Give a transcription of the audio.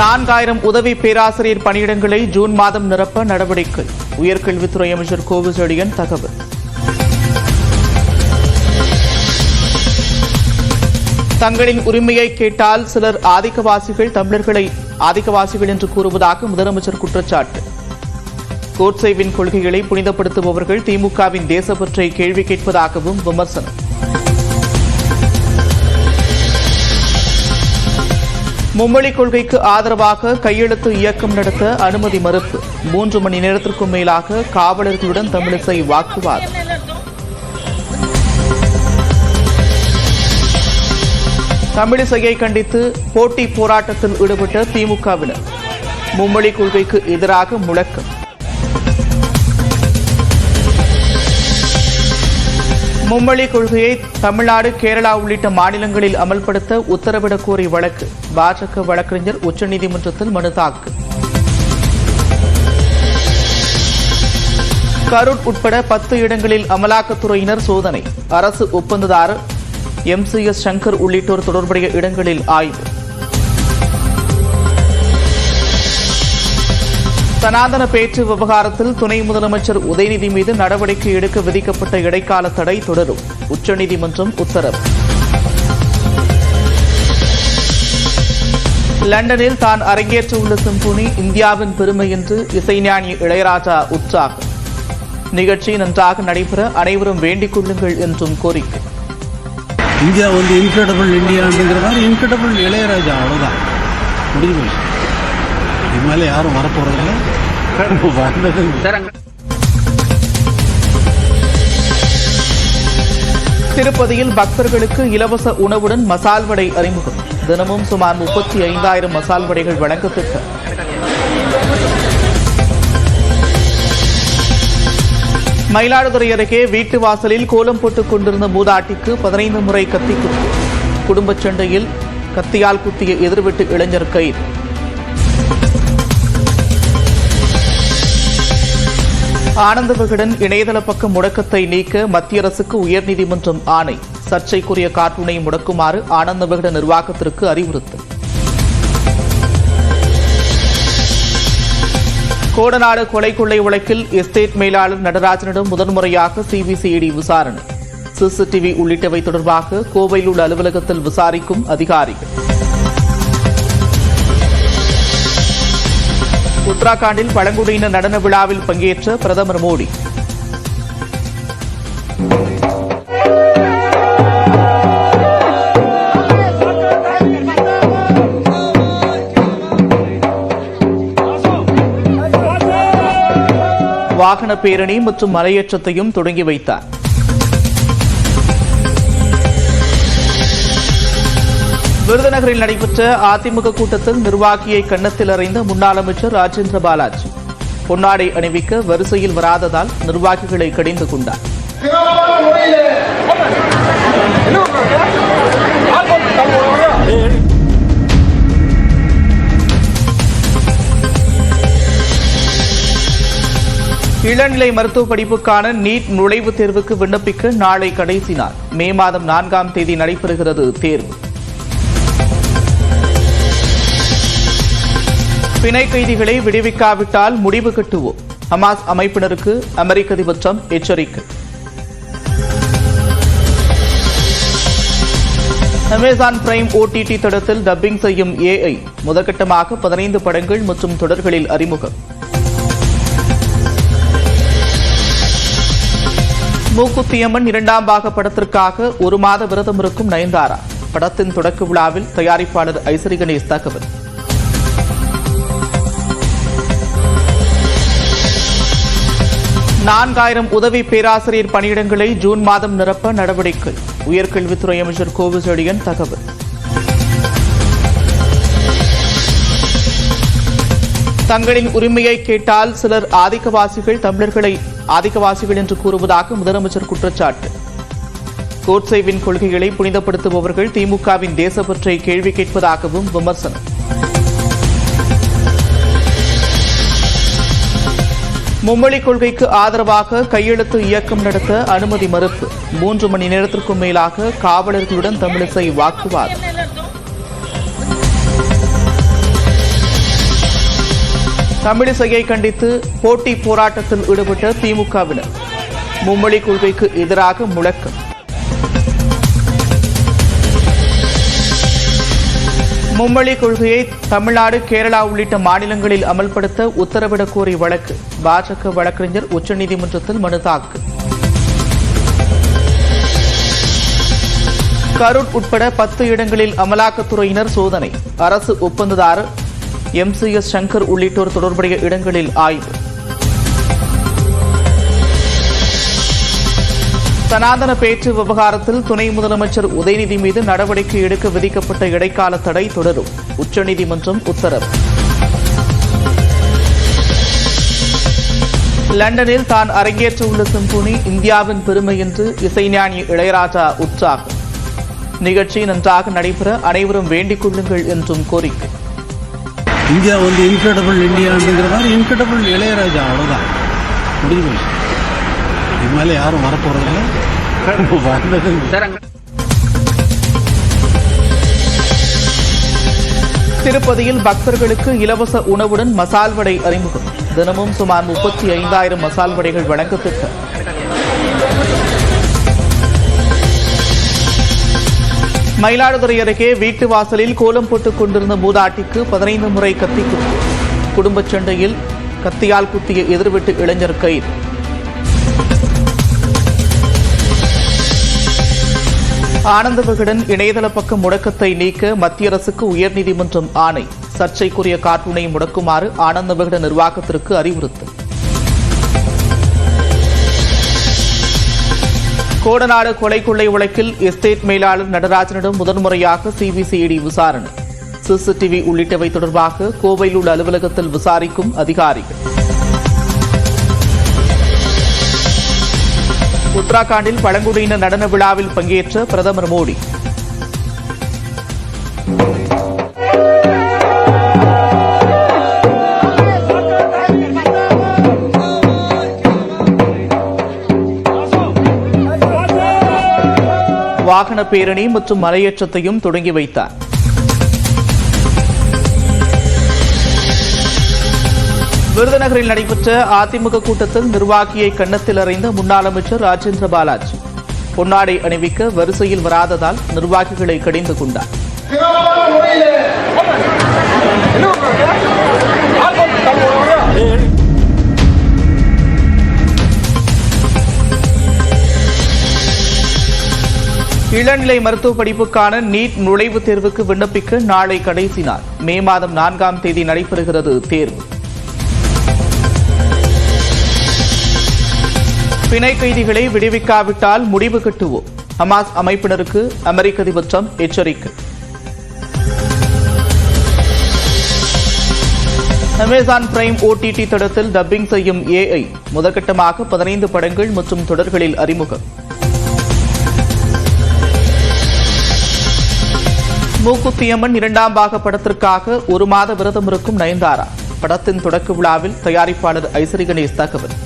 4000 உதவி பேராசிரியர் பணியிடங்களை ஜூன் மாதம் நிரப்ப நடவடிக்கை. உயர்கல்வித்துறை அமைச்சர் கோவிசெழியன் தகவல். தங்களின் உரிமையை கேட்டால் சிலர் ஆதிக்கவாசிகள் தமிழர்களை ஆதிக்கவாசிகள் என்று கூறுவதாக முதலமைச்சர் குற்றச்சாட்டு. கோட்சேவின் கொள்கைகளை புனிதப்படுத்துபவர்கள் திமுகவின் தேசப்பற்றை கேள்வி கேட்பதாகவும் விமர்சனம். மும்மொழி கொள்கைக்கு ஆதரவாக கையெழுத்து இயக்கம் நடத்த அனுமதி மறுப்பு. 3 மணி நேரத்திற்கும் மேலாக காவலர்களுடன் தமிழிசை வாக்குவாதம். தமிழிசையை கண்டித்து போட்டி போராட்டத்தில் ஈடுபட்ட திமுகவினர். மும்மொழி கொள்கைக்கு எதிராக முழக்கம். மும்மொழி கொள்கையை தமிழ்நாடு, கேரளா உள்ளிட்ட மாநிலங்களில் அமல்படுத்த உத்தரவிடக் கோரி வழக்கு. பாஜக வழக்கறிஞர் உச்சநீதிமன்றத்தில் மனு தாக்கல். கரூர் உட்பட 10 இடங்களில் அமலாக்கத்துறையினர் சோதனை. அரசு ஒப்பந்ததாரர் MCS சங்கர் உள்ளிட்டோர் தொடர்புடைய இடங்களில் ஆய்வு. சனாதன பேச்சு விவகாரத்தில் துணை முதலமைச்சர் உதயநிதி மீது நடவடிக்கை எடுக்க விதிக்கப்பட்ட இடைக்கால தடை தொடரும். உச்சநீதிமன்றம் உத்தரவு. லண்டனில் தான் அரங்கேற்றவுள்ள சிம்பொனி இந்தியாவின் பெருமை என்று இசைஞானி இளையராஜா உற்சாகம். நிகழ்ச்சி நன்றாக நடைபெற அனைவரும் வேண்டிக் கொள்ளுங்கள் என்றும் கோரிக்கை. இந்தியா இன்கிரெடிபிள் இந்தியா அப்படிங்கிற மாதிரி இன்கிரெடிபிள் இளையராஜா, அவ்வளோதான் முடிவு. இது மேலே யாரும் வரப்போறதில்லை. திருப்பதியில் பக்தர்களுக்கு இலவச உணவுடன் மசால் வடை அறிமுகம். தினமும் சுமார் 35,000 மசால் வடைகள் வழங்க திட்டம். மயிலாடுதுறை அருகே வீட்டு வாசலில் கோலம் போட்டுக் கொண்டிருந்த மூதாட்டிக்கு 15 முறை கத்தி குத்து. குடும்பச் சண்டையில் கத்தியால் குத்திய எதிர்விட்டு இளைஞர் கைது. ஆனந்த விகடன் இணையதள பக்க முடக்கத்தை நீக்க மத்திய அரசுக்கு உயர்நீதிமன்றம் ஆணை. சர்ச்சைக்குரிய கார்ட்டூனை முடக்குமாறு ஆனந்த விகடன் நிர்வாகத்திற்கு அறிவுறுத்தல். கோடநாடு கொலை கொள்ளை வழக்கில் எஸ்டேட் மேலாளர் நடராஜனிடம் முதன்முறையாக சிபிசிஐடி விசாரணை. சிசிடிவி உள்ளிட்டவை தொடர்பாக கோவையில் உள்ள அலுவலகத்தில் விசாரிக்கும் அதிகாரிகள். உத்தராகண்டில் பழங்குடியினர் நடன விழாவில் பங்கேற்ற பிரதமர் மோடி. வாகன பேரணி மற்றும் மலையேற்றத்தையும் தொடங்கி வைத்தார். விருதுநகரில் நடைபெற்ற அதிமுக கூட்டத்தில் நிர்வாகியை கன்னத்தில் அறைந்த முன்னாள் அமைச்சர் ராஜேந்திர பாலாஜி. பொன்னாடை அணிவிக்க வரிசையில் வராததால் நிர்வாகிகளை கடிந்து கொண்டார். இளநிலை மருத்துவ படிப்புக்கான நீட் நுழைவுத் தேர்வுக்கு விண்ணப்பிக்க நாளை கடைசி நாள். மே மாதம் 4ஆம் தேதி நடைபெறுகிறது தேர்வு. பிணை கைதிகளை விடுவிக்காவிட்டால் முடிவு கட்டுவோம். ஹமாஸ் அமைப்பினருக்கு அமெரிக்க அதிபர் ட்ரம்ப் எச்சரிக்கை. அமேசான் பிரைம் OTT தளத்தில் டப்பிங் செய்யும் AI முதற்கட்டமாக 15 படங்கள் மற்றும் தொடர்களில் அறிமுகம். மூக்குத்தியம்மன் 2ஆம் பாக படத்திற்காக 1 மாத விரதம் இருக்கும் நயன்தாரா. படத்தின் தொடக்க விழாவில் தயாரிப்பாளர் ஐசரி கணேஷ் தகவல். நான்காயிரம் உதவி பேராசிரியர் பணியிடங்களை ஜூன் மாதம் நிரப்ப நடவடிக்கை. உயர்கல்வித்துறை அமைச்சர் கோவிசெழியன் தகவல். தங்களின் உரிமையை கேட்டால் சிலர் ஆதிக்கவாசிகள் தமிழர்களை ஆதிக்கவாசிகள் என்று கூறுவதாக முதலமைச்சர் குற்றச்சாட்டு. கோட்சேவின் கொள்கைகளை புனிதப்படுத்துபவர்கள் திமுகவின் தேசப்பற்றை கேள்வி கேட்பதாகவும் விமர்சனம். மும்மொழி கொள்கைக்கு ஆதரவாக கையெழுத்து இயக்கம் நடத்த அனுமதி மறுப்பு. 3 மணி நேரத்திற்கும் மேலாக காவலர்களுடன் தமிழிசை வாக்குவாதம். தமிழிசையை கண்டித்து போட்டி போராட்டத்தில் ஈடுபட்ட திமுகவினர் மும்மொழி கொள்கைக்கு எதிராக முழக்கம். மும்மொழி கொள்கையை தமிழ்நாடு, கேரளா உள்ளிட்ட மாநிலங்களில் அமல்படுத்த உத்தரவிடக் கோரி வழக்கு. பாஜக வழக்கறிஞர் உச்சநீதிமன்றத்தில் மனு தாக்கல். கரூர் உட்பட 10 இடங்களில் அமலாக்கத்துறையினர் சோதனை. அரசு ஒப்பந்ததாரர் MCS சங்கர் உள்ளிட்டோர் தொடர்புடைய இடங்களில் ஆய்வு. சனாதன பேச்சு விவகாரத்தில் துணை முதலமைச்சர் உதயநிதி மீது நடவடிக்கை எடுக்க விதிக்கப்பட்ட இடைக்கால தடை தொடரும். உச்சநீதிமன்றம் உத்தரவு. லண்டனில் தான் அரங்கேற்றவுள்ள சிம்பொனி இந்தியாவின் பெருமை என்று இசைஞானி இளையராஜா உற்சாகம். நிகழ்ச்சி நன்றாக நடைபெற அனைவரும் வேண்டிக் கொள்ளுங்கள் என்றும் கோரிக்கை. இந்தியா வந்து இன்கிரெடிபிள் இந்தியா அப்படிங்கிற மாதிரி இன்கிரெடிபிள் இளையராஜா, அவ்வளோதான், முடிஞ்சு போச்சு. இது மேலே யாரும் வரப்போறதில்லை. திருப்பதியில் பக்தர்களுக்கு இலவச உணவுடன் மசால் வடை அறிமுகம். தினமும் சுமார் 35,000 மசால் வடைகள் வழங்க திட்டம். மயிலாடுதுறை அருகே வீட்டு வாசலில் கோலம் போட்டுக் கொண்டிருந்த மூதாட்டிக்கு 15 முறை கத்தி குத்து. குடும்பச் சண்டையில் கத்தியால் குத்திய எதிர்விட்டு இளைஞர் கைது. ஆனந்த விகடன் இணையதள பக்க முடக்கத்தை நீக்க மத்திய அரசுக்கு உயர்நீதிமன்றம் ஆணை. சர்ச்சைக்குரிய கார்ட்டூனை முடக்குமாறு ஆனந்த விகடன் நிர்வாகத்திற்கு அறிவுறுத்தல். கோடநாடு கொலை கொள்ளை வழக்கில் எஸ்டேட் மேலாளர் நடராஜனிடம் முதன்முறையாக CBCID விசாரணை. CCTV உள்ளிட்டவை தொடர்பாக கோவையில் உள்ள அலுவலகத்தில் விசாரிக்கும் அதிகாரிகள். உத்தராகண்டில் பழங்குடியினர் நடன விழாவில் பங்கேற்ற பிரதமர் மோடி. வாகன பேரணி மற்றும் மலையேற்றத்தையும் தொடங்கி வைத்தார். விருதுநகரில் நடைபெற்ற அதிமுக கூட்டத்தில் நிர்வாகியை கன்னத்தில் அறைந்த முன்னாள் அமைச்சர் ராஜேந்திர பாலாஜி. பொன்னாடை அணிவிக்க வரிசையில் வராததால் நிர்வாகிகளை கடிந்து கொண்டார். இளநிலை மருத்துவ படிப்புக்கான நீட் நுழைவுத் தேர்வுக்கு விண்ணப்பிக்க நாளை கடைசி நாள். மே மாதம் 4ஆம் தேதி நடைபெறுகிறது தேர்வு. பிணை கைதிகளை விடுவிக்காவிட்டால் முடிவு கட்டுவோம். ஹமாஸ் அமைப்பினருக்கு அமெரிக்க அதிபர் ட்ரம்ப் எச்சரிக்கை. அமேசான் பிரைம் OTT தளத்தில் டப்பிங் செய்யும் AI முதற்கட்டமாக 15 படங்கள் மற்றும் தொடர்களில் அறிமுகம். மூக்குத்தியம்மன் 2ஆம் பாக படத்திற்காக 1 மாத விரதம் இருக்கும் நயன்தாரா. படத்தின் தொடக்க விழாவில் தயாரிப்பாளர் ஐசரி கணேஷ் தகவல்.